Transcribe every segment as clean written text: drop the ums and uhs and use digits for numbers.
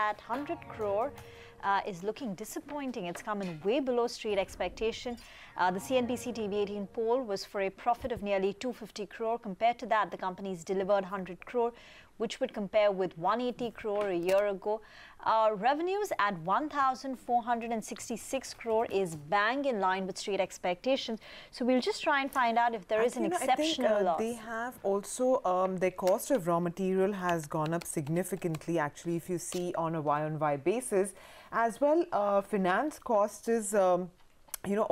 at 100 crore is looking disappointing. It's come in way below street expectation. The CNBC TV18 poll was for a profit of nearly 250 crore. Compared to that, the company's delivered 100 crore, which would compare with 180 crore a year ago. Revenues at 1,466 crore is bang in line with street expectations. So we'll just try and find out if there is an exceptional loss. They have also, their cost of raw material has gone up significantly, actually, if you see on a Y-on-Y basis. As well, finance cost is,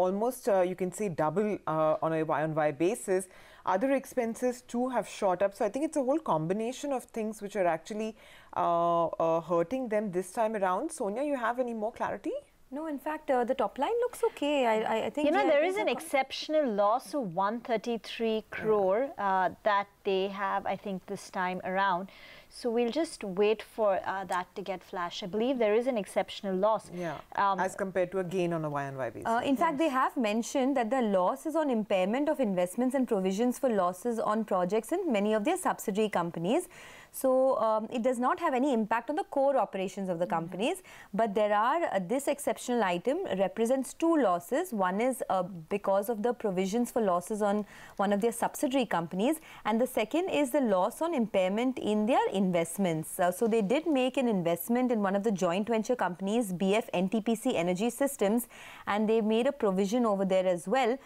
almost, you can say, double on a Y-on-Y basis. Other expenses too have shot up. So I think it's a whole combination of things which are actually hurting them this time around. Sonia, you have any more clarity? No, in fact, the top line looks okay. I think there is an exceptional loss of 133 crore that they have, I think, this time around. So we'll just wait for that to get flashed. I believe there is an exceptional loss. Yeah, as compared to a gain on a Y-on-Y basis. In fact, they have mentioned that the loss is on impairment of investments and provisions for losses on projects in many of their subsidiary companies. So it does not have any impact on the core operations of the companies. But there are, this exceptional item represents two losses. One is because of the provisions for losses on one of their subsidiary companies. And the second is the loss on impairment in their investments. So they did make an investment in one of the joint venture companies, BF NTPC Energy Systems, and they made a provision over there as well,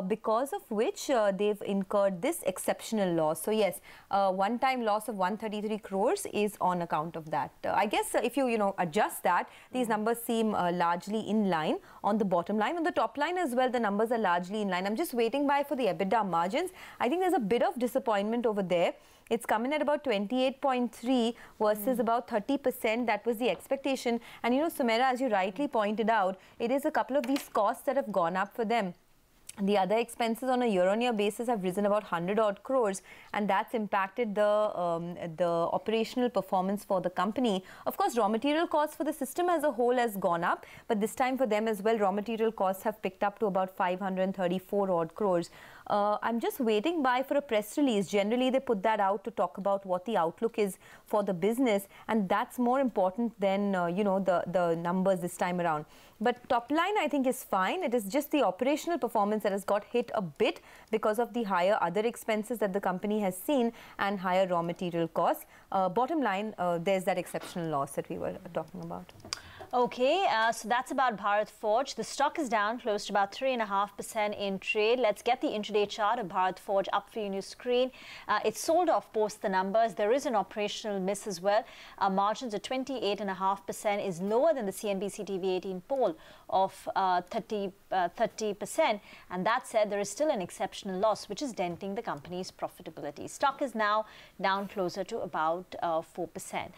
because of which they've incurred this exceptional loss. So yes, one-time loss of 133 crores is on account of that. I guess if you adjust that, these numbers seem largely in line on the bottom line. On the top line as well, the numbers are largely in line. I'm just waiting by for the EBITDA margins. I think there's a bit of disappointment over there. It's coming at about 28.3 versus about 30%. That was the expectation. And Sumaira, as you rightly pointed out, it is a couple of these costs that have gone up for them. The other expenses on a year-on-year basis have risen about 100 odd crores, and that's impacted the operational performance for the company. Of course, raw material costs for the system as a whole has gone up, but this time for them as well, raw material costs have picked up to about 534 odd crores. I'm just waiting by for a press release. Generally, they put that out to talk about what the outlook is for the business, and that's more important than the numbers this time around. But top line, I think, is fine. It is just the operational performance that has got hit a bit because of the higher other expenses that the company has seen and higher raw material costs. Bottom line, there's that exceptional loss that we were talking about. Okay, so that's about Bharat Forge. The stock is down close to about 3.5% in trade. Let's get the intraday chart of Bharat Forge up for you on your screen. It's sold off post the numbers. There is an operational miss as well. Margins of 28.5% is lower than the CNBC TV18 poll of 30%. And that said, there is still an exceptional loss, which is denting the company's profitability. Stock is now down closer to about 4%.